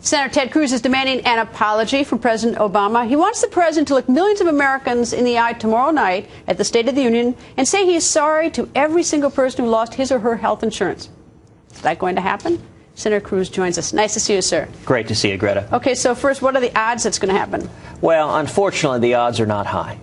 Senator Ted Cruz is demanding an apology from President Obama. He wants the president to look millions of Americans in the eye tomorrow night at the State of the Union and say he is sorry to every single person who lost his or her health insurance. Is that going to happen? Senator Cruz joins us. Nice to see you, sir. Great to see you, Greta. Okay, so first, what are the odds that's going to happen? Well, unfortunately, the odds are not high.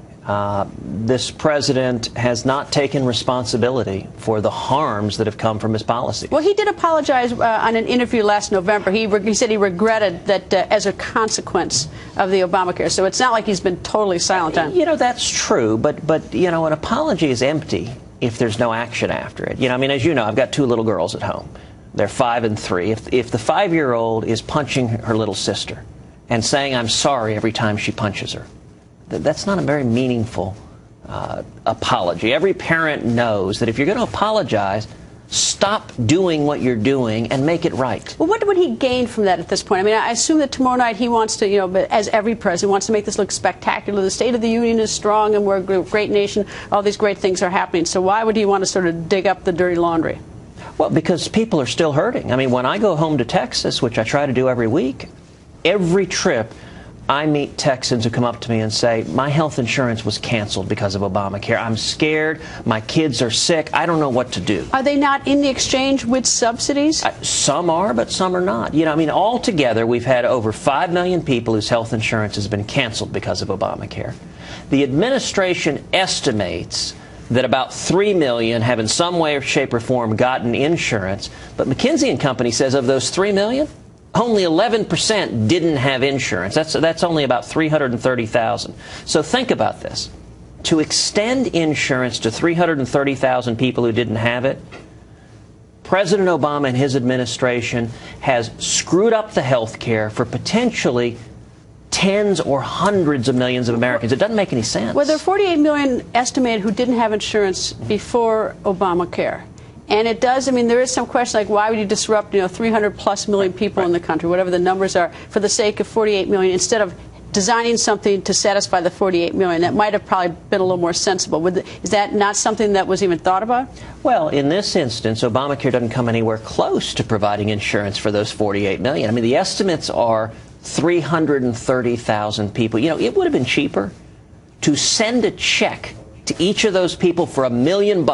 This president has not taken responsibility for the harms that have come from his policies. Well, he did apologize on an interview last November. He said he regretted that as a consequence of the ObamaCare. So it's not like he's been totally silent on it. You know, that's true. But you know, an apology is empty if there's no action after it. You know, I mean, as you know, I've got two little girls at home. They're 5 and 3. If the 5-year-old is punching her little sister and saying, "I'm sorry," every time she punches her, that's not a very meaningful apology. Every parent knows that if you're going to apologize, stop doing what you're doing and make it right. Well, what would he gain from that at this point? I mean, I assume that tomorrow night he wants to, you know, as every president wants to make this look spectacular. The State of the Union is strong and we're a great nation. All these great things are happening. So why would he want to sort of dig up the dirty laundry? Well, because people are still hurting. I mean, when I go home to Texas, which I try to do every week, every trip I meet Texans who come up to me and say, "My health insurance was canceled because of Obamacare. I'm scared. My kids are sick. I don't know what to do." Are they not in the exchange with subsidies? Some are, but some are not. You know, I mean, altogether, we've had over 5 million people whose health insurance has been canceled because of Obamacare. The administration estimates that about 3 million have in some way or shape or form gotten insurance. But McKinsey & Company says of those 3 million, only 11% didn't have insurance. That's only about 330,000. So think about this. To extend insurance to 330,000 people who didn't have it, President Obama and his administration has screwed up the health care for potentially tens or hundreds of millions of Americans. It doesn't make any sense. Well, there are 48 million estimated who didn't have insurance before Obamacare. And it does, I mean, there is some question like why would you disrupt, you know, 300+ million people in the country, whatever the numbers are, for the sake of 48 million, instead of designing something to satisfy the 48 million. That might have probably been a little more sensible. Is that not something that was even thought about? Well, in this instance, Obamacare doesn't come anywhere close to providing insurance for those 48 million. I mean, the estimates are 330,000 people. You know, it would have been cheaper to send a check to each of those people for $1 million.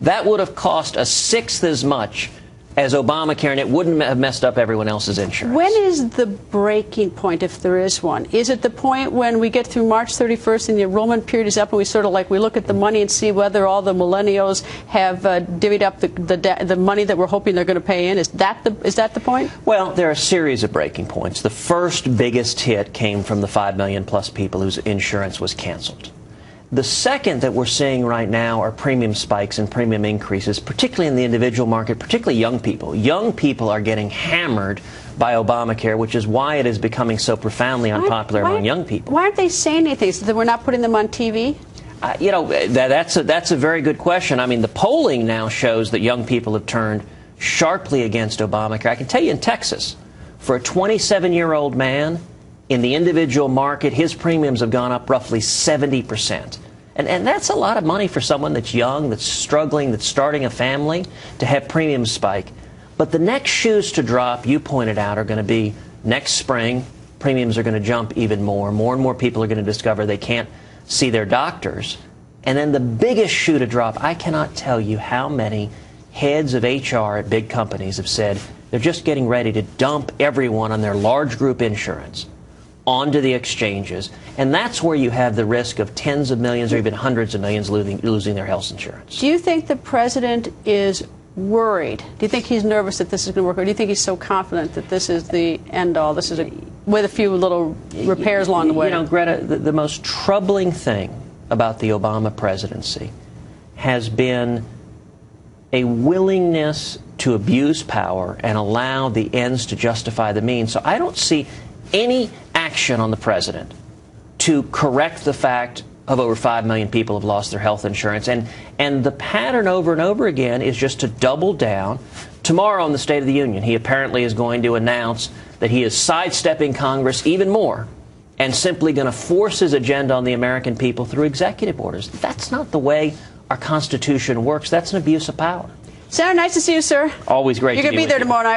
That would have cost 1/6 as much as Obamacare, and it wouldn't have messed up everyone else's insurance. When is the breaking point, if there is one? Is it the point when we get through March 31st and the enrollment period is up and we sort of like we look at the money and see whether all the millennials have divvied up the money that we're hoping they're going to pay in? Is that the point? Well, there are a series of breaking points. The first biggest hit came from the 5 million plus people whose insurance was canceled. The second that we're seeing right now are premium spikes and premium increases, particularly in the individual market, particularly young people. Young people are getting hammered by Obamacare, which is why it is becoming so profoundly unpopular among young people. Why aren't they saying anything? So that we're not putting them on TV? You know, that's a very good question. I mean, the polling now shows that young people have turned sharply against Obamacare. I can tell you in Texas, for a 27-year-old man, in the individual market, his premiums have gone up roughly 70%. And that's a lot of money for someone that's young, that's struggling, that's starting a family, to have premiums spike. But the next shoes to drop, you pointed out, are going to be next spring. Premiums are going to jump even more. More and more people are going to discover they can't see their doctors. And then the biggest shoe to drop, I cannot tell you how many heads of HR at big companies have said they're just getting ready to dump everyone on their large group insurance onto the exchanges, and that's where you have the risk of tens of millions or even hundreds of millions losing their health insurance. Do you think the president is worried? Do you think he's nervous that this is going to work, or do you think he's so confident that this is the end-all, this is with a few little repairs along the way? You know, Greta, the most troubling thing about the Obama presidency has been a willingness to abuse power and allow the ends to justify the means. So I don't see any action on the president to correct the fact of over 5 million people have lost their health insurance. And the pattern over and over again is just to double down. Tomorrow on the State of the Union, he apparently is going to announce that he is sidestepping Congress even more and simply going to force his agenda on the American people through executive orders. That's not the way our Constitution works. That's an abuse of power. Senator, nice to see you, sir. Always great to be with you. You're going to be there tomorrow night.